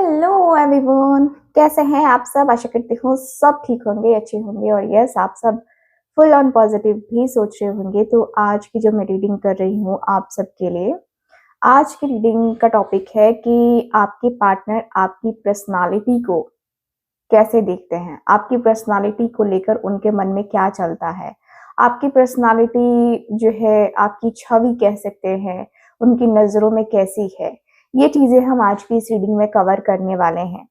Hello everyone, कैसे हैं आप सब। आशा करती हूँ सब ठीक होंगे, अच्छे होंगे और यस आप सब फुल ऑन पॉजिटिव भी सोच रहे होंगे। तो आज की जो मैं रीडिंग कर रही हूँ आप सबके लिए, आज की रीडिंग का टॉपिक है कि आपके पार्टनर आपकी पर्सनालिटी को कैसे देखते हैं, आपकी पर्सनालिटी को लेकर उनके मन में क्या चलता है, आपकी पर्सनालिटी जो है, आपकी छवि कह सकते हैं, उनकी नज़रों में कैसी है। ये चीज़ें हम आज की इस रीडिंग में कवर करने वाले हैं।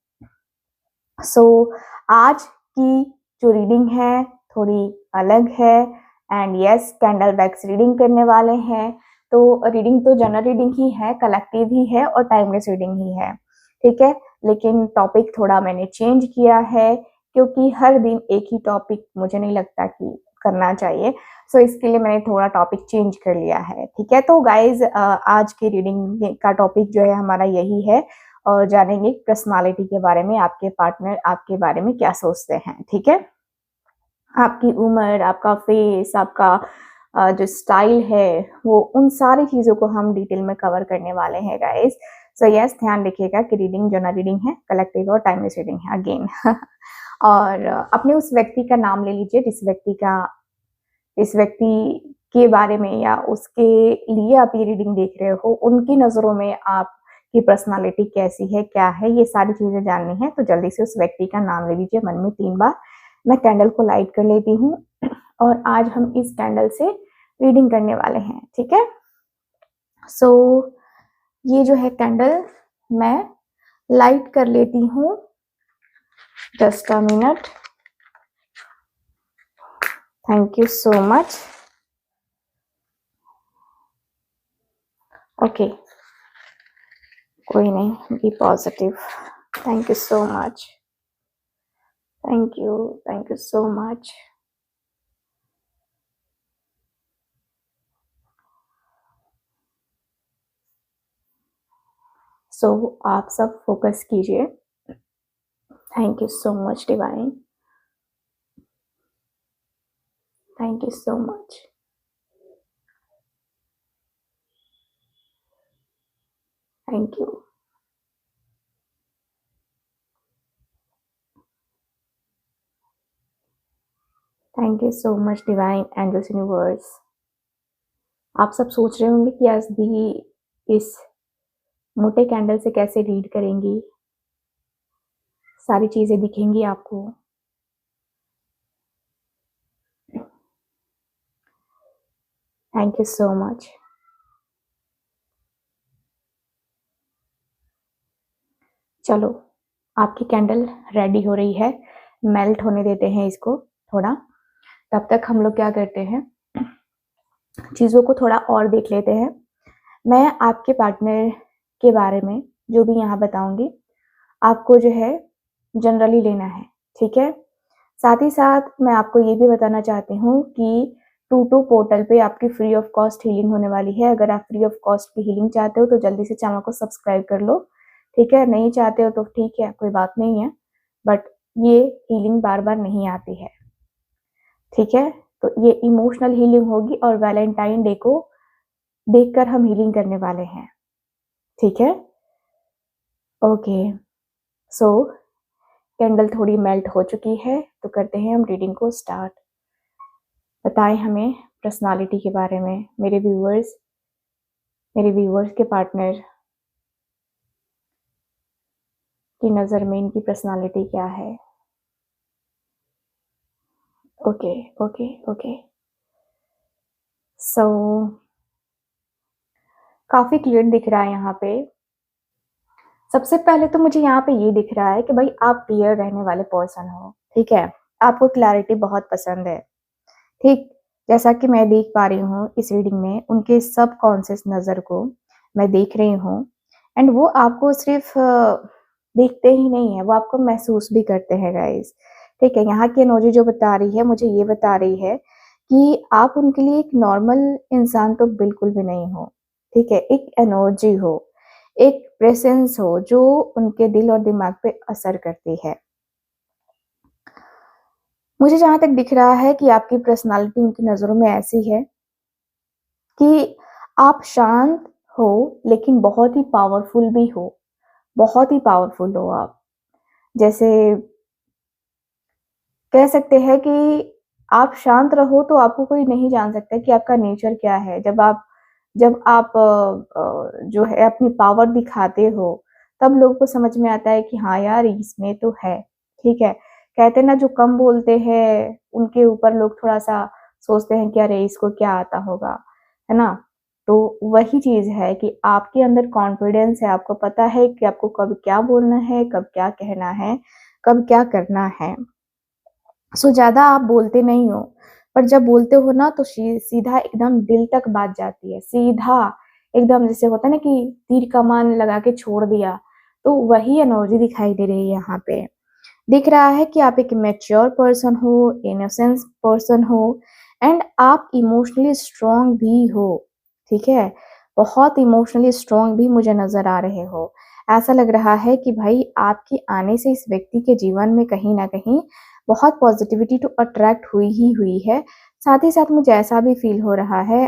सो आज की जो रीडिंग है थोड़ी अलग है and yes candle bags reading करने वाले हैं। तो रीडिंग तो जनरल रीडिंग ही है, कलेक्टिव ही है और टाइमलेस रीडिंग ही है, ठीक है। लेकिन टॉपिक थोड़ा मैंने चेंज किया है क्योंकि हर दिन एक ही टॉपिक मुझे नहीं लगता कि करना चाहिए। सो इसके लिए मैंने थोड़ा टॉपिक चेंज कर लिया है, ठीक है। तो गाइज आज की रीडिंग का टॉपिक जो है हमारा यही है और जानेंगे पर्सनालिटी के बारे में, आपके पार्टनर आपके बारे में क्या सोचते हैं, ठीक है। आपकी उम्र, आपका फेस, आपका जो स्टाइल है, वो उन सारी चीज़ों को हम डिटेल में कवर करने वाले हैं गाइस। सो यस ध्यान रखिएगा कि रीडिंग जनरल रीडिंग है, कलेक्टिव और टाइमलेस रीडिंग है अगेन। और अपने उस व्यक्ति का नाम ले लीजिए इस व्यक्ति के बारे में या उसके लिए आप ये रीडिंग देख रहे हो, उनकी नज़रों में आपकी पर्सनालिटी कैसी है, क्या है, ये सारी चीज़ें जाननी है। तो जल्दी से उस व्यक्ति का नाम ले लीजिए मन में 3 बार। मैं कैंडल को लाइट कर लेती हूँ और आज हम इस कैंडल से रीडिंग करने वाले हैं, ठीक है। सो ये जो है कैंडल मैं लाइट कर लेती हूँ, just a minute. Thank you so much. Okay, कोई नहीं, be positive. Thank you so much, thank you so much. So आप सब फोकस कीजिए। Thank you so much divine, thank you so much. Thank you. Thank you so much divine angels universe. आप सब सोच रहे होंगे कि आज दी इस मोटे कैंडल से कैसे रीड करेंगी, सारी चीज़ें दिखेंगी आपको। Thank you so much. चलो आपकी कैंडल रेडी हो रही है, मेल्ट होने देते हैं इसको थोड़ा। तब तक हम लोग क्या करते हैं, चीज़ों को थोड़ा और देख लेते हैं। मैं आपके पार्टनर के बारे में जो भी यहाँ बताऊंगी आपको जो है जनरली लेना है, ठीक है। साथ ही साथ मैं आपको ये भी बताना चाहती हूँ कि टू पोर्टल पे आपकी फ्री ऑफ कॉस्ट हीलिंग होने वाली है। अगर आप फ्री ऑफ कॉस्ट की हीलिंग चाहते हो तो जल्दी से चैनल को सब्सक्राइब कर लो, ठीक है। नहीं चाहते हो तो ठीक है, कोई बात नहीं है, बट ये हीलिंग बार बार नहीं आती है, ठीक है। तो ये इमोशनल हीलिंग होगी और वैलेंटाइन डे को देखकर हम हीलिंग करने वाले हैं, ठीक है। ओके, सो कैंडल थोड़ी मेल्ट हो चुकी है तो करते हैं हम रीडिंग को स्टार्ट। बताएं हमें पर्सनालिटी के बारे में, मेरे व्यूअर्स के पार्टनर की नज़र में इनकी पर्सनालिटी क्या है। ओके ओके ओके, सो काफ़ी क्लियर दिख रहा है यहाँ पे। सबसे पहले तो मुझे यहाँ पे ये दिख रहा है कि भाई आप क्लियर रहने वाले पर्सन हो, ठीक है। आपको क्लैरिटी बहुत पसंद है, ठीक। जैसा कि मैं देख पा रही हूँ इस रीडिंग में, उनके सब कॉन्शियस नज़र को मैं देख रही हूँ एंड वो आपको सिर्फ देखते ही नहीं है, वो आपको महसूस भी करते हैं गाइस, ठीक है। यहाँ की एनर्जी जो बता रही है, मुझे ये बता रही है कि आप उनके लिए एक नॉर्मल इंसान तो बिल्कुल भी नहीं हो, ठीक है। एक एनर्जी हो, एक प्रेजेंस हो जो उनके दिल और दिमाग पे असर करती है। मुझे जहाँ तक दिख रहा है कि आपकी पर्सनालिटी उनकी नज़रों में ऐसी है कि आप शांत हो लेकिन बहुत ही पावरफुल भी हो, बहुत ही पावरफुल हो आप। जैसे कह सकते हैं कि आप शांत रहो तो आपको कोई नहीं जान सकता कि आपका नेचर क्या है। जब आप जो है अपनी पावर दिखाते हो, तब लोगों को समझ में आता है कि हाँ यार, इसमें तो है। ठीक है? कहते हैं ना, जो कम बोलते हैं उनके ऊपर लोग थोड़ा-सा सोचते हैं कि अरे इसको क्या आता होगा, है ना? तो वही चीज़ है कि आपके अंदर कॉन्फिडेंस है, आपको पता है कि आपको कब क्या बोलना है, कब क्या कहना है, कब क्या करना है। सो ज़्यादा आप बोलते नहीं हो, पर जब बोलते हो ना तो सीधा एकदम दिल तक बात जाती है, सीधा एकदम, जैसे होता है ना कि तीर कमान लगा के छोड़ दिया, तो वही एनर्जी दिखाई दे रही है यहाँ पे। दिख रहा है कि आप एक मैच्योर पर्सन हो, इनोसेंस पर्सन हो, एंड आप इमोशनली स्ट्रॉन्ग भी हो, ठीक है? बहुत इमोशनली स्ट्रॉन्ग भी मुझे नज़र आ रहे हो। ऐसा लग रहा है कि भाई आपके आने से इस व्यक्ति के जीवन में कहीं न कहीं बहुत पॉजिटिविटी तो अट्रैक्ट हुई ही हुई है। साथ ही साथ मुझे ऐसा भी फ़ील हो रहा है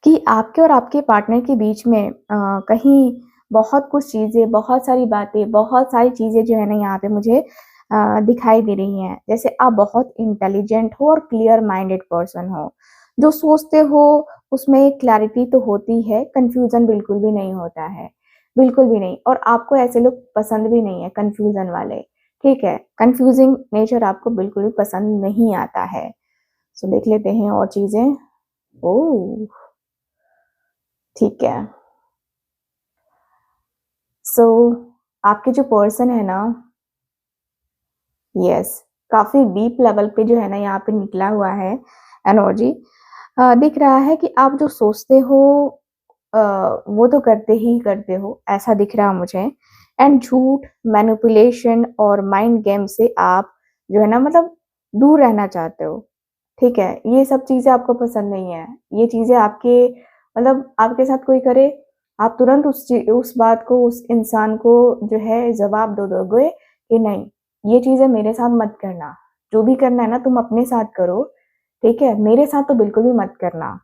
कि आपके और आपके पार्टनर के बीच में कहीं बहुत कुछ चीज़ें, बहुत सारी बातें, बहुत सारी चीज़ें जो है ना यहाँ पे मुझे दिखाई दे रही हैं। जैसे आप बहुत इंटेलिजेंट हो और क्लियर माइंडेड पर्सन हो। जो सोचते हो उसमें क्लैरिटी तो होती है, कन्फ्यूज़न बिल्कुल भी नहीं होता है, बिल्कुल भी नहीं। और आपको ऐसे लोग पसंद भी नहीं है कन्फ्यूज़न वाले, ठीक है? कन्फ्यूज़िंग नेचर आपको बिल्कुल भी पसंद नहीं आता है। सो देख लेते हैं और चीज़ें। ओह! ठीक है। सो आपके जो पर्सन है ना, यस, काफ़ी डीप लेवल पे जो है ना यहाँ पे निकला हुआ है एनर्जी। दिख रहा है कि आप जो सोचते हो अ, वो तो करते ही करते हो, ऐसा दिख रहा मुझे। एंड झूठ, मैनिपुलेशन और माइंड गेम से आप जो है ना, मतलब दूर रहना चाहते हो, ठीक है? ये सब चीज़ें आपको पसंद नहीं है। ये चीज़ें आपके, मतलब आपके साथ कोई करे, आप तुरंत उस बात को, उस इंसान को जो है जवाब दे दोगे कि नहीं, ये चीज़ें मेरे साथ मत करना। जो भी करना है ना तुम अपने साथ करो, ठीक है? मेरे साथ तो बिल्कुल भी मत करना।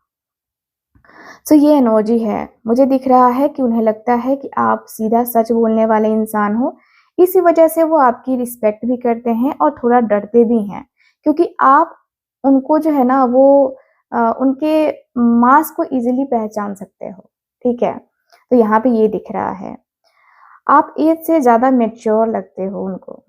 सो ये एनर्जी है। मुझे दिख रहा है कि उन्हें लगता है कि आप सीधा सच बोलने वाले इंसान हो। इसी वजह से वो आपकी रिस्पेक्ट भी करते हैं और थोड़ा डरते भी हैं, क्योंकि आप उनको जो है ना वो उनके माँस को ईज़िली पहचान सकते हो, ठीक है? तो यहाँ पे ये दिख रहा है। आप एज से ज़्यादा मैच्योर लगते हो उनको।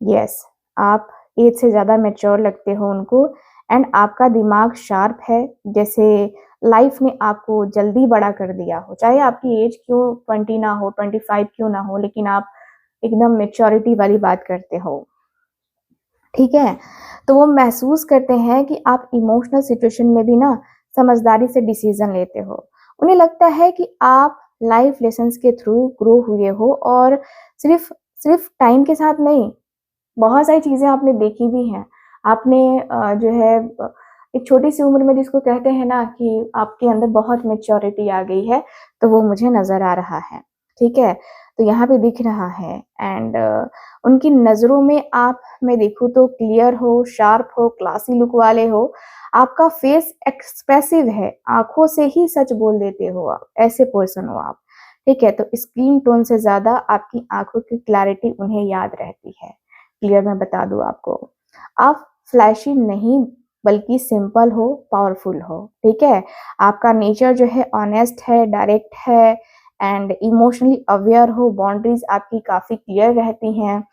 यस, आप एज से ज़्यादा मैच्योर लगते हो उनको, एंड आपका दिमाग शार्प है, जैसे लाइफ ने आपको जल्दी बड़ा कर दिया हो। चाहे आपकी एज क्यों 20 ना हो, 25 क्यों ना हो, लेकिन आप एकदम मैच्योरिटी वाली बात करते हो, ठीक है? तो वो महसूस करते हैं कि आप इमोशनल सिचुएशन में भी ना समझदारी से डिसीज़न लेते हो। उन्हें लगता है कि आप लाइफ लेसन्स के थ्रू ग्रो हुए हो, और सिर्फ़ सिर्फ़ टाइम के साथ नहीं, बहुत सारी चीज़ें आपने देखी भी हैं। आपने जो है एक छोटी-सी उम्र में जिसको कहते हैं ना कि आपके अंदर बहुत मैच्योरिटी आ गई है, तो वो मुझे नज़र आ रहा है, ठीक है? तो यहाँ पे दिख रहा है। एंड उनकी नज़रों में आप, मैं देखूँ तो क्लियर हो, शार्प हो, क्लासी लुक वाले हो। आपका फेस एक्सप्रेसिव है, आँखों से ही सच बोल देते हो आप, ऐसे पर्सन हो आप, ठीक है? तो स्किन टोन से ज़्यादा आपकी आँखों की क्लैरिटी उन्हें याद रहती है। क्लियर मैं बता दूँ आपको। आप फ्लैशी नहीं, बल्कि सिंपल हो, पावरफुल हो, ठीक है? आपका नेचर जो है ऑनेस्ट है, डायरेक्ट है, एंड इमोशनली अवेयर हो, बाउंड्रीज़ आपकी काफ़ी क्लियर रहती हैं।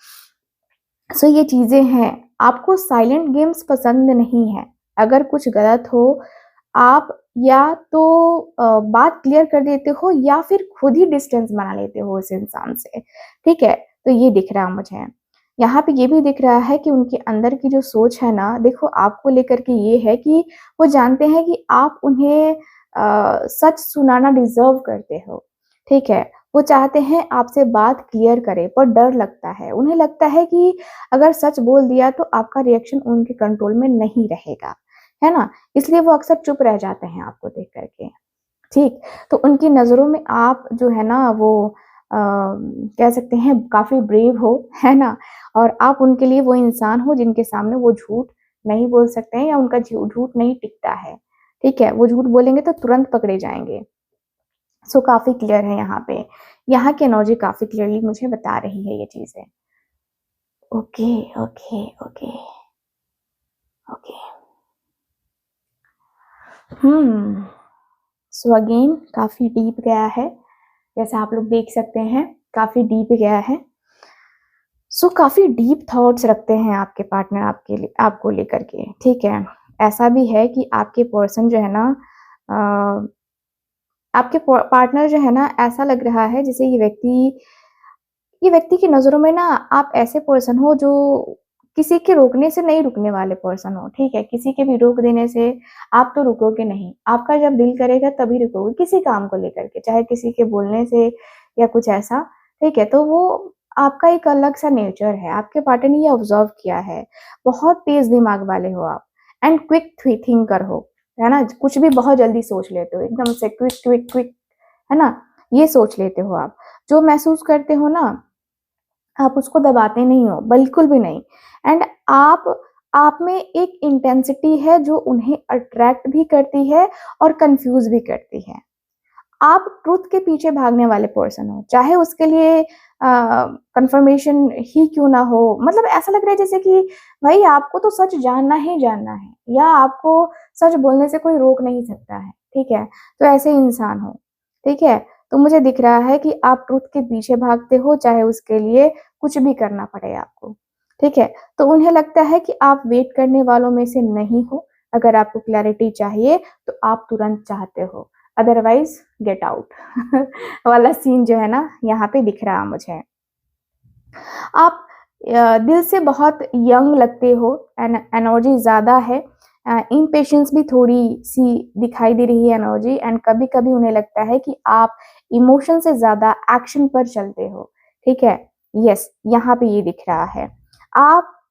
सो ये चीज़ें हैं। आपको साइलेंट गेम्स पसंद नहीं है। अगर कुछ गलत हो, आप या तो बात क्लियर कर देते हो या फिर खुद ही डिस्टेंस बना लेते हो उस इंसान से, ठीक है? तो ये दिख रहा मुझे। यहाँ पे ये भी दिख रहा है कि उनके अंदर की जो सोच है ना, देखो आपको लेकर के ये है कि वो जानते हैं कि आप उन्हें सच सुनाना डिज़र्व करते हो, ठीक है? वो चाहते हैं आपसे बात क्लियर करें, पर डर लगता है। उन्हें लगता है कि अगर सच बोल दिया तो आपका रिएक्शन उनके कंट्रोल में नहीं रहेगा, है ना? इसलिए वो अक्सर चुप रह जाते हैं आपको देख कर के, ठीक? तो उनकी नज़रों में आप जो है ना वो कह सकते हैं काफ़ी ब्रेव हो, है ना? और आप उनके लिए वो इंसान हो जिनके सामने वो झूठ नहीं बोल सकते हैं, या उनका झूठ नहीं टिकता है, ठीक है? वो झूठ बोलेंगे तो तुरंत पकड़े जाएँगे। सो काफ़ी क्लियर है यहाँ पे। यहाँ की एनर्जी काफ़ी क्लियरली मुझे बता रही है ये चीज़ें। Okay, okay, okay, okay. हुँ। सो अगेन काफ़ी डीप गया है। जैसा आप लोग देख सकते हैं, काफ़ी डीप गया है। सो काफ़ी डीप थॉट्स रखते हैं आपके पार्टनर आपके लिए आपको लेकर के, ठीक है? ऐसा भी है कि आपके पर्सन जो है ना अ, आपके प पार्टनर जो है ना ऐसा लग रहा है जैसे ये व्यक्ति की नज़रों में ना आप ऐसे पर्सन हो जो किसी के रोकने से नहीं रुकने वाले पर्सन हो, ठीक है? किसी के भी रोक देने से आप तो रुकोगे नहीं। आपका जब दिल करेगा तभी रुकोगे किसी काम को लेकर के, चाहे किसी के बोलने से या कुछ ऐसा, ठीक है? तो वो आपका एक अलग-सा नेचर है, आपके पार्टनर ने ये ऑब्ज़र्व किया है। बहुत तेज़ दिमाग वाले हो आप एंड क्विक थिंकर हो, है ना? कुछ भी बहुत जल्दी सोच लेते हो, एकदम से क्विक क्विक क्विक, है ना? ये सोच लेते हो आप। जो महसूस करते हो ना आप उसको दबाते नहीं हो, बिल्कुल भी नहीं। एंड आप में एक इंटेंसिटी है जो उन्हें अट्रैक्ट भी करती है और कन्फ्यूज़ भी करती है। आप ट्रुथ के पीछे भागने वाले पर्सन हो, चाहे उसके लिए कन्फर्मेशन ही क्यों ना हो। मतलब ऐसा लग रहा है जैसे कि भई आपको तो सच जानना ही जानना है या आपको सच बोलने से कोई रोक नहीं सकता है, ठीक है? तो ऐसे इंसान हो, ठीक है? तो मुझे दिख रहा है कि आप ट्रुथ के पीछे भागते हो, चाहे उसके लिए कुछ भी करना पड़े आपको, ठीक है? तो उन्हें लगता है कि आप वेट करने वालों में से नहीं हो। अगर आपको क्लैरिटी चाहिए, तो आप तुरंत चाहते हो। अदरवाइज़ गेट आउट वाला सीन जो है ना यहाँ पे दिख रहा मुझे। आप दिल से बहुत यंग लगते हो एनर्जी ज़्यादा है। इम्पेशंस भी थोड़ी-सी दिखाई दे रही है एनर्जी एंड कभी-कभी उन्हें लगता है कि आप इमोशन से ज़्यादा एक्शन पर चलते हो, ठीक है? यस, यहाँ पे ये दिख रहा है।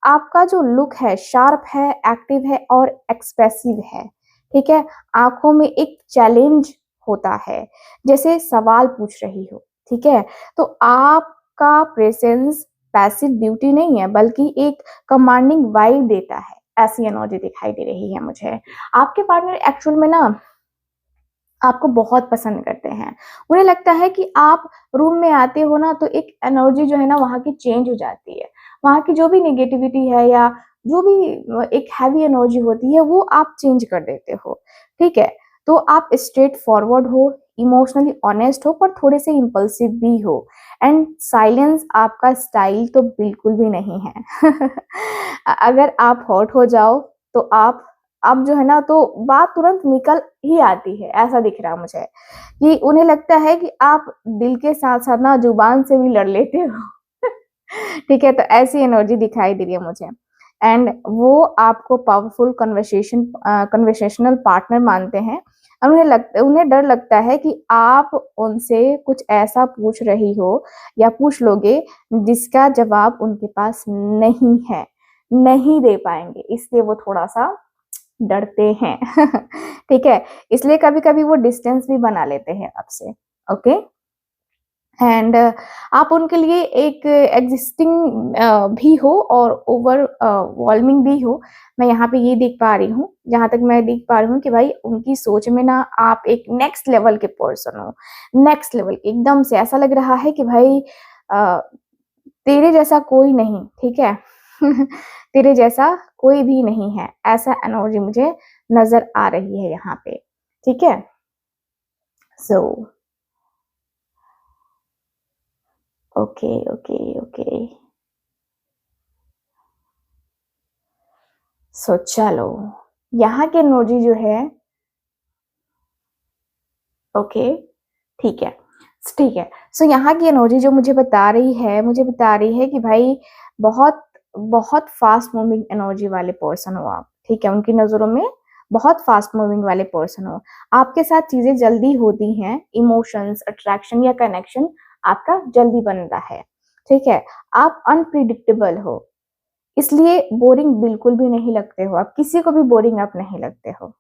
आपका जो लुक है शार्प है, एक्टिव है और एक्सप्रेसिव है, ठीक है? आँखों में एक चैलेंज होता है, जैसे सवाल पूछ रही हो, ठीक है? तो आपका प्रेज़ेंस पैसिव ब्यूटी नहीं है, बल्कि एक कमांडिंग वाइब देता है, ऐसी एनर्जी दिखाई दे रही है मुझे। आपके पार्टनर एक्चुअल में ना आपको बहुत पसंद करते हैं। उन्हें लगता है कि आप रूम में आते हो ना तो एक एनर्जी जो है ना वहाँ की चेंज हो जाती है। वहाँ की जो भी नेगेटिविटी है या जो भी एक हैवी एनर्जी होती है वो आप चेंज कर देते हो, ठीक है? तो आप स्ट्रेट फॉरवर्ड हो, इमोशनली ऑनेस्ट हो पर थोड़े से इम्पल्सिव भी हो एंड साइलेंस आपका स्टाइल तो बिल्कुल भी नहीं है। अगर आप हॉट हो जाओ तो आप अब जो है ना तो बात तुरंत निकल ही आती है, ऐसा दिख रहा मुझे कि उन्हें लगता है कि आप दिल के साथ-साथ ना ज़ुबान से भी लड़ लेते हो। ठीक है? तो ऐसी एनर्जी दिखाई दे रही है मुझे एंड वो आपको पावरफुल कन्वर्सेशनल पार्टनर मानते हैं और उन्हें डर लगता है कि आप उनसे कुछ ऐसा पूछ रही हो या पूछ लोगे जिसका जवाब उनके पास नहीं है, नहीं दे पाएँगे, इसलिए वो थोड़ा-सा डरते हैं। ठीक है? इसलिए कभी-कभी वो डिस्टेंस भी बना लेते हैं आपसे, ओके? एंड आप उनके लिए एक एग्ज़िस्टिंग भी हो और वेलमिंग भी हो। मैं यहाँ पे ये देख पा रही हूँ, जहाँ तक मैं देख पा रही हूँ कि भाई उनकी सोच में ना आप एक नेक्स्ट लेवल के पर्सन हो। नेक्स्ट लेवल एकदम से ऐसा लग रहा है कि भाई अ, तेरे जैसा कोई नहीं, ठीक है? तेरे जैसा कोई भी नहीं है, ऐसा एनर्जी मुझे नज़र आ रही है यहाँ पे, ठीक है? So okay, okay, okay. So चलो, यहाँ की एनर्जी जो है ओके, ठीक है, ठीक है। सो यहाँ की एनर्जी जो मुझे बता रही है कि भाई बहुत बहुत फ़ास्ट मूविंग एनर्जी वाले पर्सन हो आप, ठीक है? उनकी नज़रों में बहुत फ़ास्ट मूविंग वाले पर्सन हो। आपके साथ चीज़ें जल्दी होती हैं, इमोशंस, अट्रैक्शन या कनेक्शन आपका जल्दी बनता है, ठीक है? आप अनप्रेडिक्टेबल हो, इसलिए बोरिंग बिल्कुल भी नहीं लगते हो आप, किसी को भी बोरिंग आप नहीं लगते हो।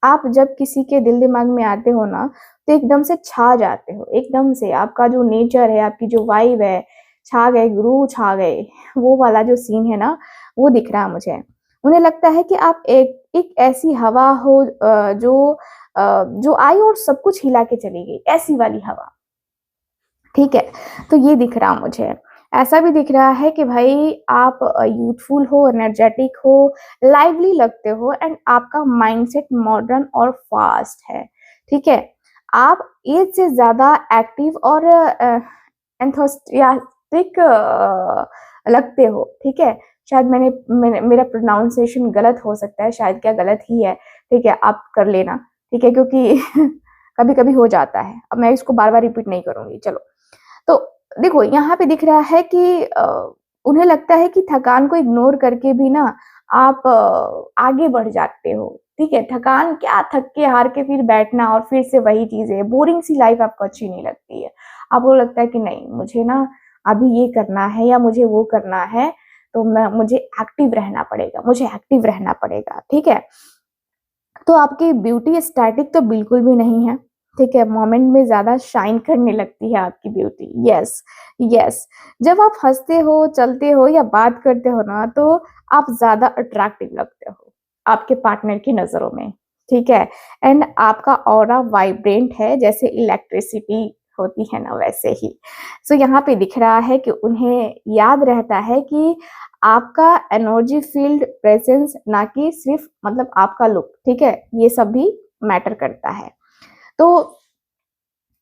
आप जब किसी के दिल-दिमाग में आते हो ना, तो एकदम से छा जाते हो, एकदम से आपका जो नेचर है, आपकी जो वाइब है, छा गए गुरु छा गए, वो वाला जो सीन है ना, वो दिख रहा है मुझे। उन्हें लगता है कि आप एक एक ऐसी हवा हो जो जो आई और सब कुछ हिला के चली गई, ऐसी वाली हवा। ठीक है, तो ये दिख रहा मुझे। ऐसा भी दिख रहा है कि भाई आप यूथफुल हो, एनर्जेटिक हो, लाइवली लगते हो एंड आपका माइंडसेट मॉडर्न और फास्ट है। ठीक है, आप एज से ज़्यादा एक्टिव और एंथुसियास्टिक लगते हो। ठीक है, शायद मेरा प्रोनाउंसिएशन गलत हो सकता है, शायद क्या गलत ही है। ठीक है, आप कर लेना। ठीक है, क्योंकि कभी कभी हो जाता है। अब मैं इसको बार बार रिपीट नहीं करूंगी। चलो, तो देखो यहाँ पे दिख रहा है कि उन्हें लगता है कि थकान को इग्नोर करके भी ना आप आगे बढ़ जाते हो। ठीक है, थकान क्या, थक के हार के फिर बैठना और फिर से वही चीजें, बोरिंग सी लाइफ आपको अच्छी नहीं लगती है। आपको लगता है कि नहीं, मुझे ना अभी ये करना है या मुझे वो करना है, तो मुझे एक्टिव रहना पड़ेगा, मुझे एक्टिव रहना पड़ेगा। ठीक है, तो आपकी ब्यूटी स्टैटिक तो बिल्कुल भी नहीं है। ठीक है, मोमेंट में ज्यादा शाइन करने लगती है आपकी ब्यूटी। यस, यस, जब आप हंसते हो, चलते हो या बात करते हो ना, तो आप ज्यादा अट्रैक्टिव लगते हो आपके पार्टनर की नजरों में। ठीक है, एंड आपका ऑरा वाइब्रेंट है, जैसे इलेक्ट्रिसिटी होती है ना, वैसे ही। सो यहाँ पे दिख रहा है कि उन्हें याद रहता है कि आपका एनर्जी फील्ड प्रेजेंस, ना कि सिर्फ मतलब आपका लुक। ठीक है, ये सब भी मैटर करता है। तो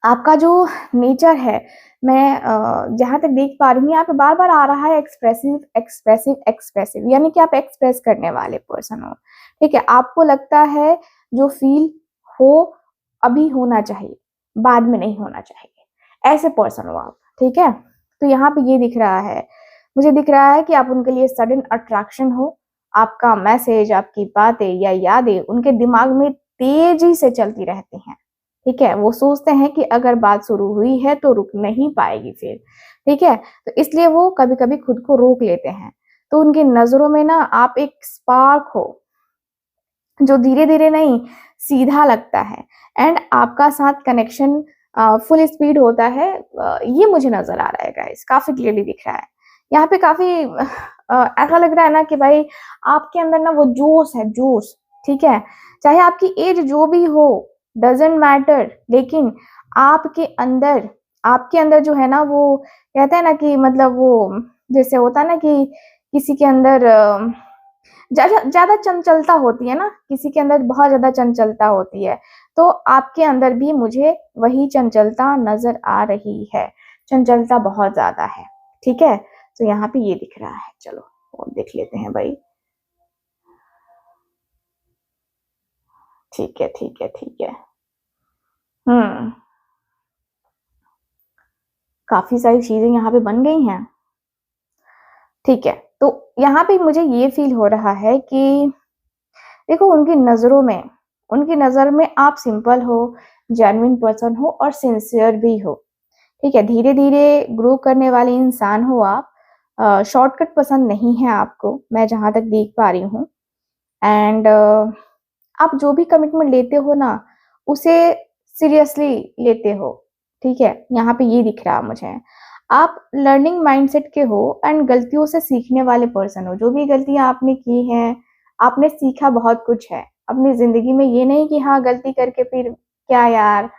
आपका जो नेचर है, मैं जहां तक देख पा रही हूँ, यहाँ पे बार बार आ रहा है एक्सप्रेसिव एक्सप्रेसिव एक्सप्रेसिव, यानी कि आप एक्सप्रेस करने वाले पर्सन हो। ठीक है, आपको लगता है जो फील हो अभी होना चाहिए, बाद में नहीं होना चाहिए, ऐसे पर्सन हो आप। ठीक है, तो यहाँ पे ये दिख रहा है, मुझे दिख रहा है कि आप उनके लिए सडन अट्रैक्शन हो। आपका मैसेज, आपकी बातें या यादें उनके दिमाग में तेजी से चलती रहती हैं। ठीक है, वो सोचते हैं कि अगर बात शुरू हुई है तो रुक नहीं पाएगी फिर। ठीक है, तो इसलिए वो कभी कभी खुद को रोक लेते हैं। तो उनकी नजरों में ना आप एक स्पार्क हो, जो धीरे धीरे नहीं, सीधा लगता है। एंड आपका साथ कनेक्शन फुल स्पीड होता है। ये मुझे नजर आ रहा है गाइस, काफी क्लियरली दिख रहा है। यहाँ पे काफी ऐसा लग रहा है ना कि भाई आपके अंदर ना वो जोश है, जोश। ठीक है, चाहे आपकी एज जो भी हो, डजेंट मैटर, लेकिन आपके अंदर जो है ना, वो कहते हैं ना कि मतलब वो, जैसे होता है ना कि किसी के अंदर ज्यादा ज्यादा चंचलता होती है ना, किसी के अंदर बहुत ज्यादा चंचलता होती है, तो आपके अंदर भी मुझे वही चंचलता नजर आ रही है। चंचलता बहुत ज्यादा है। ठीक है, तो यहाँ पे ये दिख रहा है। चलो और देख लेते हैं भाई। ठीक है, ठीक है, ठीक है। हम्म, काफी सारी चीजें यहाँ पे बन गई हैं। ठीक है, तो यहाँ पे मुझे ये फील हो रहा है कि देखो, उनकी नजर में आप सिंपल हो, जेन्युइन पर्सन हो और सिंसियर भी हो। ठीक है, धीरे धीरे ग्रो करने वाले इंसान हो आप। शॉर्टकट पसंद नहीं है आपको, मैं जहां तक देख पा रही हूँ। एंड आप जो भी कमिटमेंट लेते हो ना, उसे सीरियसली लेते हो। ठीक है, यहाँ पे ये दिख रहा मुझे। आप लर्निंग माइंडसेट के हो एंड गलतियों से सीखने वाले पर्सन हो। जो भी गलतियां आपने की हैं, आपने सीखा बहुत कुछ है अपनी जिंदगी में। ये नहीं कि हाँ, गलती करके फिर क्या यार,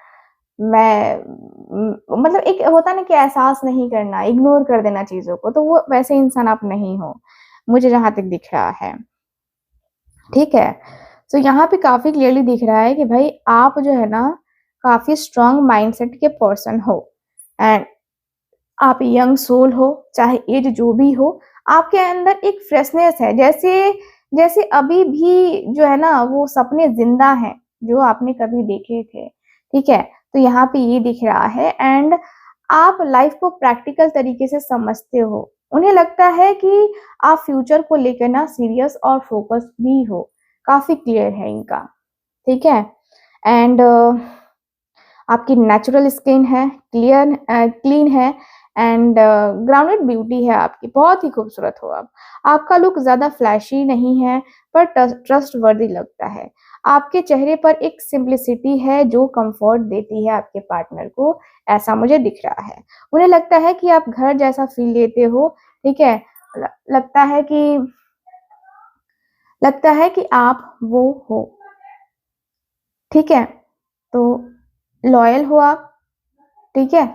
मतलब एक होता ना कि एहसास नहीं करना, इग्नोर कर देना चीजों को, तो वो वैसे इंसान आप नहीं हो, मुझे जहां तक दिख रहा है। ठीक है, तो यहाँ पे काफी क्लियरली दिख रहा है कि भाई आप जो है ना, काफी स्ट्रांग माइंडसेट के पर्सन हो। एंड आप यंग सोल हो, चाहे एज जो भी हो, आपके अंदर एक फ्रेशनेस है, जैसे जैसे अभी भी जो है ना, वो सपने जिंदा हैं जो आपने कभी देखे थे। ठीक है, तो यहाँ पे ये दिख रहा है। एंड आप लाइफ को प्रैक्टिकल तरीके से समझते हो। उन्हें लगता है कि आप फ्यूचर को लेकर ना सीरियस और फोकस भी हो। काफी क्लियर है इनका। ठीक है, एंड आपकी नेचुरल स्किन है, क्लियर क्लीन है, एंड ग्राउंडेड ब्यूटी है आपकी, बहुत ही खूबसूरत हो आप। आपका लुक ज्यादा फ्लैशी नहीं है, पर ट्रस्ट वर्दी लगता है। आपके चेहरे पर एक सिंप्लिसिटी है जो कंफर्ट देती है आपके पार्टनर को, ऐसा मुझे दिख रहा है। उन्हें लगता है कि आप घर जैसा फील लेते हो। ठीक है, ल- लगता है कि लगता है कि आप वो हो। ठीक है, तो लॉयल हो आप, ठीक है,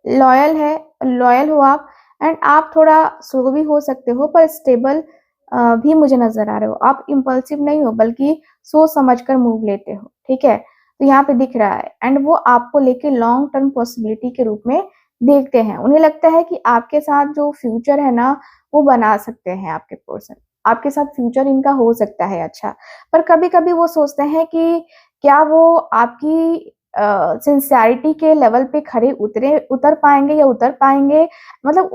लॉयल हो आप, एंड आप थोड़ा स्लो भी हो सकते हो पर स्टेबल भी मुझे नजर आ रहे हो। आप इम्पल्सिव नहीं हो बल्कि सोच समझकर मूव लेते हो, ठीक है, तो यहाँ पे दिख रहा है। एंड वो आपको लेके लॉन्ग टर्म पॉसिबिलिटी के रूप में देखते हैं। उन्हें लगता है कि आपके साथ जो फ्यूचर है ना वो बना सकते हैं आपके पर्सन, आपके साथ फ्यूचर इनका हो सकता है अच्छा। पर कभी कभी वो सोचते हैं कि क्या वो आपकी सिंसियरिटी के लेवल पे खड़े उतर पाएंगे या उतर पाएंगे, मतलब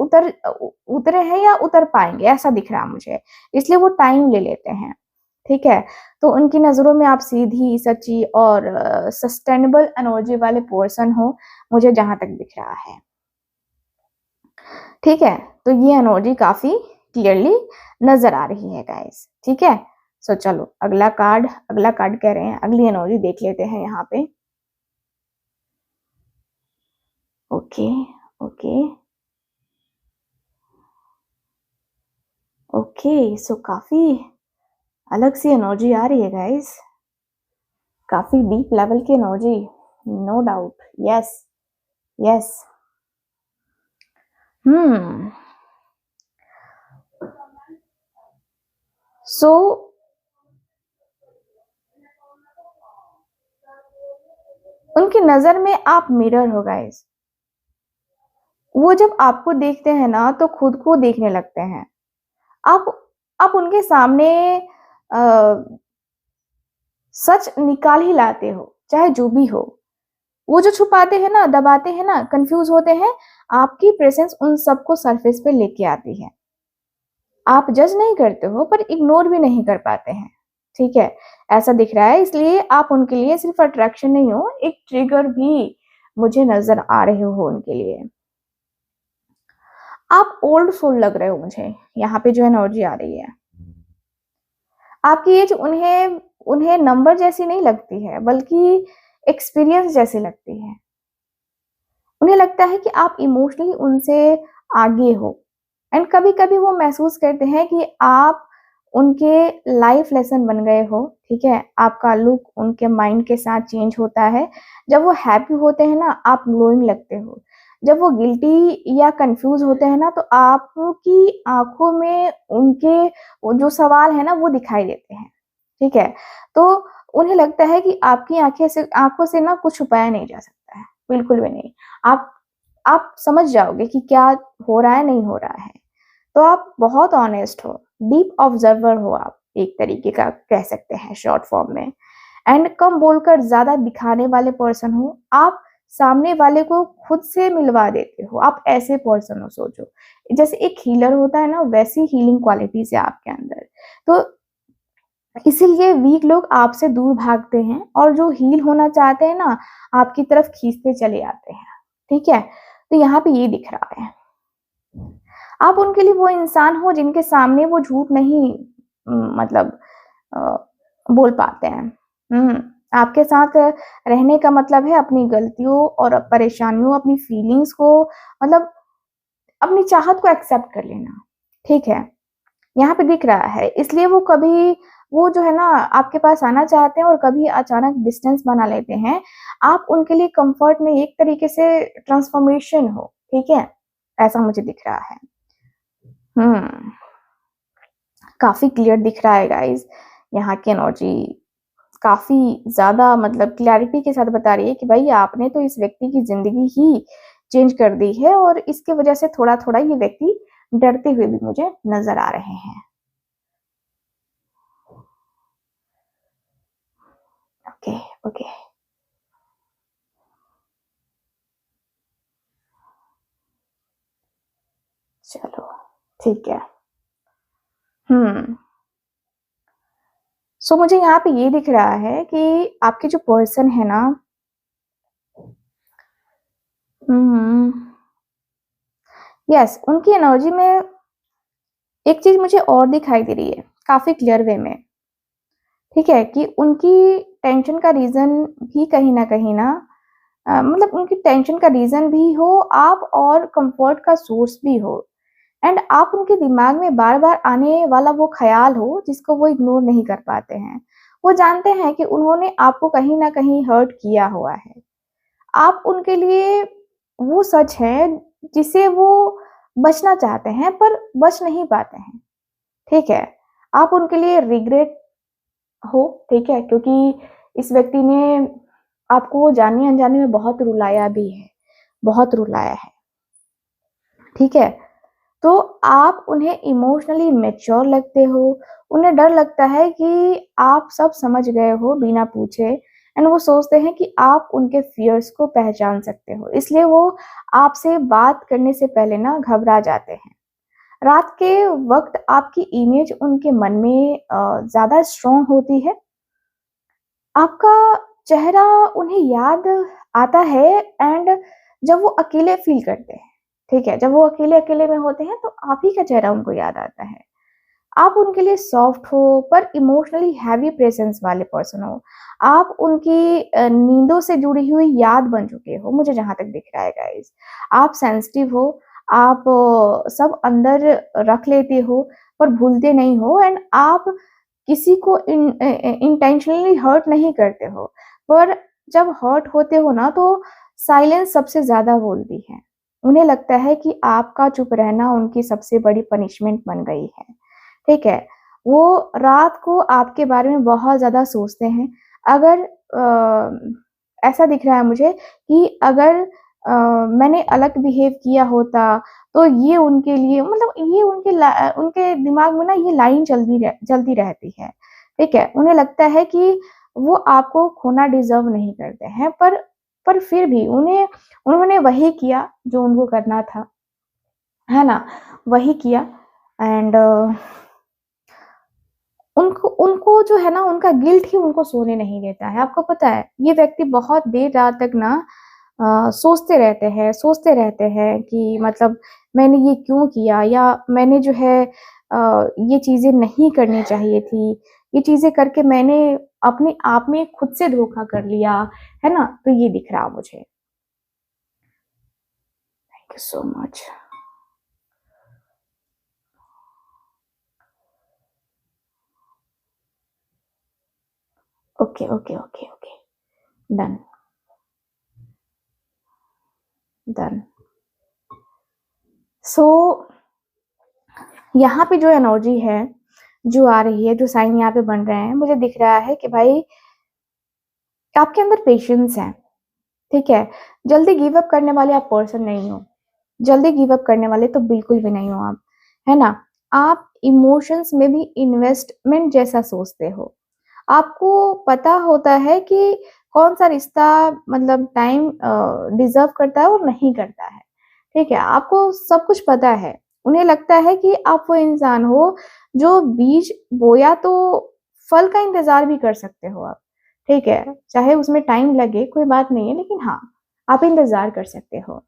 उतरे हैं या उतर पाएंगे, ऐसा दिख रहा मुझे, इसलिए वो टाइम ले लेते हैं, ठीक है। तो उनकी नजरों में आप सीधी, सच्ची और सस्टेनेबल एनर्जी वाले पर्सन हो, मुझे जहां तक दिख रहा है, ठीक है। तो ये एनर्जी काफी क्लियरली नजर आ रही है गाइस, ठीक है। सो चलो अगला कार्ड कह रहे हैं, अगली एनर्जी देख लेते हैं यहाँ पे। ओके ओके ओके, सो काफी अलग सी एनर्जी आ रही है गाइस, काफी डीप लेवल की energy, no doubt, yes yes. So उनकी नजर में आप मिरर हो गाइस, वो जब आपको देखते हैं ना तो खुद को देखने लगते हैं। आप आप उनके सामने आ, सच निकाल ही लाते हो, चाहे जो भी हो। वो जो छुपाते हैं ना, दबाते हैं ना, कंफ्यूज होते हैं, आपकी प्रेजेंस उन सबको सरफेस पे लेके आती है। आप जज नहीं करते हो पर इग्नोर भी नहीं कर पाते हैं, ठीक है, ऐसा दिख रहा है। इसलिए आप उनके लिए सिर्फ अट्रैक्शन नहीं हो, एक ट्रिगर भी मुझे नजर आ रहे हो उनके लिए। आप ओल्ड सोल लग रहे हो मुझे, यहाँ पे जो एनर्जी आ रही है। आपकी एज उन्हें उन्हें नंबर जैसी नहीं लगती है बल्कि एक्सपीरियंस जैसी लगती है। उन्हें लगता है कि आप इमोशनली उनसे आगे हो, एंड कभी कभी वो महसूस करते हैं कि आप उनके लाइफ लेसन बन गए हो, ठीक है। आपका लुक उनके माइंड के साथ चेंज होता है। जब वो हैप्पी होते हैं ना आप ग्लोइंग लगते हो, जब वो गिल्टी या कंफ्यूज होते हैं ना तो आपकी आंखों में उनके वो जो सवाल है ना वो दिखाई देते हैं, ठीक है। तो उन्हें लगता है कि आपकी आंखों से ना कुछ छुपाया नहीं जा सकता है, बिल्कुल भी नहीं। आप आप समझ जाओगे कि क्या हो रहा है, नहीं हो रहा है। तो आप बहुत ऑनेस्ट हो, डीप ऑब्जर्वर हो, आप एक तरीके का कह सकते हैं शॉर्ट फॉर्म में। एंड कम बोलकर ज्यादा दिखाने वाले पर्सन हो आप, सामने वाले को खुद से मिलवा देते हो, आप ऐसे पर्सन हो। सोचो जैसे एक हीलर होता है ना, वैसी हीलिंग क्वालिटी से आपके अंदर। तो इसीलिए वीक लोग आपसे दूर भागते हैं और जो हील होना चाहते हैं ना आपकी तरफ खींचते चले आते हैं, ठीक है। तो यहाँ पे ये दिख रहा है, आप उनके लिए वो इंसान हो जिनके सामने वो झूठ नहीं मतलब अ, बोल पाते हैं। आपके साथ रहने का मतलब है अपनी गलतियों और परेशानियों, अपनी फीलिंग्स को, मतलब अपनी चाहत को एक्सेप्ट कर लेना, ठीक है। यहाँ पे दिख रहा है, इसलिए वो कभी वो जो है ना आपके पास आना चाहते हैं और कभी अचानक डिस्टेंस बना लेते हैं। आप उनके लिए कंफर्ट में एक तरीके से ट्रांसफॉर्मेशन हो, ठीक है, ऐसा मुझे दिख रहा है। हम्म काफी क्लियर दिख रहा है गाइस, यहाँ की एनर्जी काफी ज्यादा मतलब क्लैरिटी के साथ बता रही है कि भाई आपने तो इस व्यक्ति की जिंदगी ही चेंज कर दी है, और इसके वजह से थोड़ा थोड़ा ये व्यक्ति डरते हुए भी मुझे नजर आ रहे हैं। ओके ओके, चलो ठीक है। हम्म सो मुझे यहाँ पे ये दिख रहा है कि आपके जो पर्सन है ना, यस, उनकी एनर्जी में एक चीज मुझे और दिखाई दे रही है काफी क्लियर वे में, ठीक है, कि उनकी टेंशन का रीजन भी कहीं ना मतलब उनकी टेंशन का रीजन भी हो आप, और कंफर्ट का सोर्स भी हो। एंड आप उनके दिमाग में बार बार आने वाला वो ख्याल हो जिसको वो इग्नोर नहीं कर पाते हैं। वो जानते हैं कि उन्होंने आपको कहीं ना कहीं हर्ट किया हुआ है। आप उनके लिए वो सच है जिसे वो बचना चाहते हैं पर बच नहीं पाते हैं, ठीक है? आप उनके लिए रिग्रेट हो, ठीक है? क्योंकि इस व्यक्ति ने आपको जाने-अनजाने में बहुत रुलाया भी है, बहुत रुलाया है, ठीक है? तो आप उन्हें इमोशनली मैच्योर लगते हो, उन्हें डर लगता है कि आप सब समझ गए हो बिना पूछे एंड वो सोचते हैं कि आप उनके फ़ियर्स को पहचान सकते हो, इसलिए वो आपसे बात करने से पहले ना घबरा जाते हैं। रात के वक़्त आपकी इमेज उनके मन में ज़्यादा स्ट्रॉन्ग होती है। आपका चेहरा उन्हें याद आता है एंड जब वो अकेले फ़ील करते हैं, ठीक है? जब वो अकेले-अकेले में होते हैं तो आप ही का चेहरा उनको याद आता है। आप उनके लिए सॉफ्ट हो पर इमोशनली हैवी प्रेज़ेंस वाले पर्सन हो। आप उनकी नींदों से जुड़ी हुई याद बन चुके हो, मुझे जहाँ तक दिख रहा है गाइज़। आप सेंसिटिव हो, आप सब अंदर रख लेते हो पर भूलते नहीं हो एंड आप किसी को इंटेंशनली हर्ट नहीं करते हो, पर जब हर्ट होते हो ना तो साइलेंस सबसे ज़्यादा बोलती है। उन्हें लगता है कि आपका चुप रहना उनकी सबसे बड़ी पनिशमेंट बन गई है, ठीक है? वो रात को आपके बारे में बहुत ज़्यादा सोचते हैं। अगर ऐसा दिख रहा है मुझे कि अगर मैंने अलग बिहेव किया होता तो ये उनके लिए मतलब ये उनके दिमाग में ना ये लाइन चलती रहती है, ठीक है? उन्हें लगता है कि वो आपको खोना डिज़र्व नहीं करते हैं पर फिर भी उन्होंने वही किया जो उनको करना था, है ना? वही किया एंड उनको उनको जो है ना उनका गिल्ट ही उनको सोने नहीं देता है। आपको पता है ये व्यक्ति बहुत देर रात तक ना सोचते रहते हैं कि मतलब मैंने ये क्यों किया या मैंने जो है ये चीज़ें नहीं करनी चाहिए थी। ये चीज़ें करके मैंने अपने आप में खुद से धोखा कर लिया, है ना? तो ये दिख रहा मुझे। Thank you so much. Okay, okay, okay, okay. Done, done. So यहाँ पे जो एनर्जी है, जो आ रही है, जो साइन यहाँ पे बन रहे हैं, मुझे दिख रहा है कि भाई आपके अंदर पेशेंस है, ठीक है? जल्दी गिव अप करने वाले आप पर्सन नहीं हो। जल्दी गिव अप करने वाले तो बिल्कुल भी नहीं हो आप, है ना? आप इमोशंस में भी इन्वेस्टमेंट जैसा सोचते हो। आपको पता होता है कि कौन-सा रिश्ता मतलब टाइम डिज़र्व करता है और नहीं करता है, ठीक है? आपको सब कुछ पता है। उन्हें लगता है कि आप वो इंसान हो जो बीज बोया तो फल का इंतज़ार भी कर सकते हो आप, ठीक है? चाहे उसमें टाइम लगे कोई बात नहीं है लेकिन हाँ, आप इंतज़ार कर सकते हो।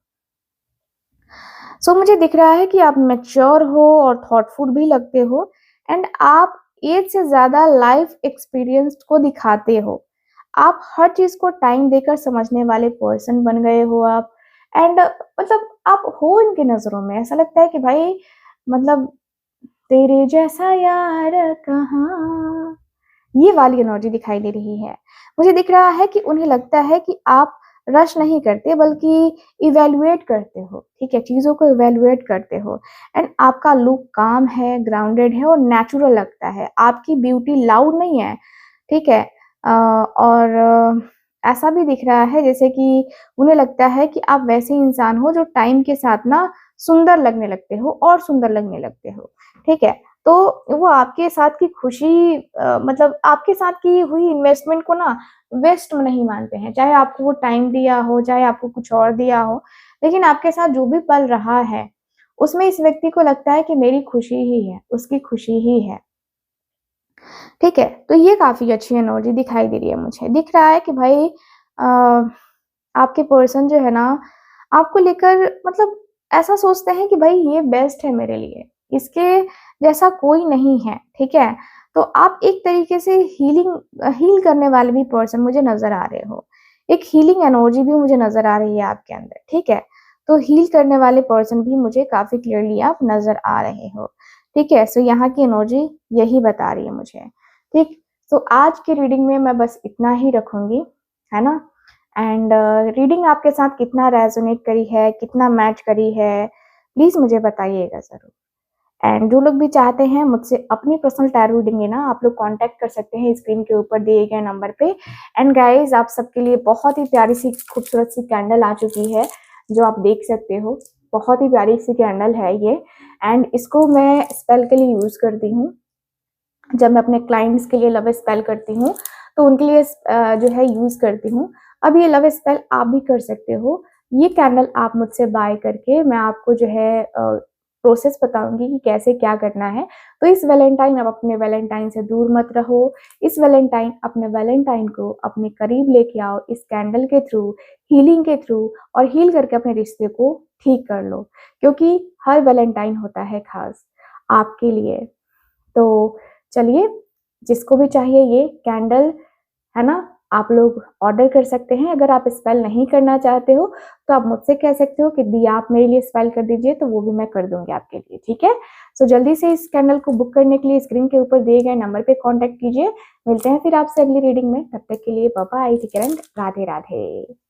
सो मुझे दिख रहा है कि आप मैच्योर हो और थॉटफुल भी लगते हो एंड आप एज से ज़्यादा लाइफ एक्सपीरियंस को दिखाते हो। आप हर चीज़ को टाइम देकर समझने वाले पर्सन बन गए हो आप एंड मतलब आप हो इनकी नज़रों में ऐसा लगता है कि भाई मतलब तेरे जैसा यार कहाँ, ये वाली एनर्जी दिखाई दे रही है। मुझे दिख रहा है कि उन्हें लगता है कि आप रश नहीं करते बल्कि इवैल्यूएट करते हो, ठीक है? चीज़ों को इवैल्यूएट करते हो एंड आपका लुक काम है, ग्राउंडेड है और नेचुरल लगता है। आपकी ब्यूटी लाउड नहीं है, ठीक है? और ऐसा भी दिख रहा है जैसे कि उन्हें लगता है कि आप वैसे इंसान हो जो टाइम के साथ ना सुंदर लगने लगते हो और सुंदर लगने लगते हो, ठीक है? तो वो आपके साथ की खुशी मतलब आपके साथ की हुई इन्वेस्टमेंट को ना वेस्ट नहीं मानते हैं। चाहे आपको वो टाइम दिया हो, चाहे आपको कुछ और दिया हो, लेकिन आपके साथ जो भी पल रहा है, उसमें इस व्यक्ति को लगता है कि मेरी खुशी ही है, उसकी खुशी ही है। ठीक है? तो ये काफ़ी अच्छी एनर्जी दिखाई दे रही है मुझे। दिख रहा है कि भाई आपके पर्सन जो है ना, आपको लेकर मतलब ऐसा सोचते हैं कि भाई ये बेस्ट है मेरे लिए, इसके जैसा कोई नहीं है, ठीक है? तो आप एक तरीके से हील करने वाले भी पर्सन मुझे नज़र आ रहे हो। एक हीलिंग एनर्जी भी मुझे नज़र आ रही है आपके अंदर, ठीक है? तो हील करने वाले पर्सन भी मुझे काफ़ी क्लियरली आप नज़र आ रहे हो, ठीक है? सो यहाँ की एनर्जी यही बता रही है मुझे, ठीक? सो आज की रीडिंग में मैं बस इतना ही रखूँगी, है ना? एंड रीडिंग आपके साथ कितना रेज़ोनेट करी है, कितना मैच करी है, प्लीज़ मुझे बताइएगा ज़रूर। एंड जो लोग भी चाहते हैं मुझसे अपनी पर्सनल टैरो रीडिंग लेना, आप लोग कॉन्टैक्ट कर सकते हैं स्क्रीन के ऊपर दिए गए नंबर पे। एंड गाइज़, आप सबके लिए बहुत ही प्यारी-सी खूबसूरत सी कैंडल आ चुकी है, जो आप देख सकते हो। बहुत ही प्यारी-सी कैंडल है ये, एंड इसको मैं स्पेल के लिए यूज़ करती हूँ। जब मैं अपने क्लाइंट्स के लिए लव स्पेल करती हूँ, तो उनके लिए जो है यूज़ करती हूँ। अब ये लव स्पेल आप भी कर सकते हो। ये कैंडल आप मुझसे बाय करके मैं आपको जो है प्रोसेस बताऊँगी कि कैसे क्या करना है। तो इस वैलेंटाइन आप अपने वैलेंटाइन से दूर मत रहो। इस वैलेंटाइन अपने वैलेंटाइन को अपने करीब लेके आओ इस कैंडल के थ्रू, हीलिंग के थ्रू, और हील करके अपने रिश्ते को ठीक कर लो। क्योंकि हर वैलेंटाइन होता है ख़ास आपके लिए। तो चलिए, जिसको भी चाहिए ये कैंडल, है ना, आप लोग ऑर्डर कर सकते हैं। अगर आप स्पेल नहीं करना चाहते हो, तो आप मुझसे कह सकते हो कि दी आप मेरे लिए स्पेल कर दीजिए, तो वो भी मैं कर दूँगी आपके लिए, ठीक है? सो जल्दी से इस कैंडल को बुक करने के लिए स्क्रीन के ऊपर दिए गए नंबर पे कॉन्टैक्ट कीजिए। मिलते हैं फिर आपसे अगली रीडिंग में, तब तक के लिए bye bye, take care and Radhe Radhe.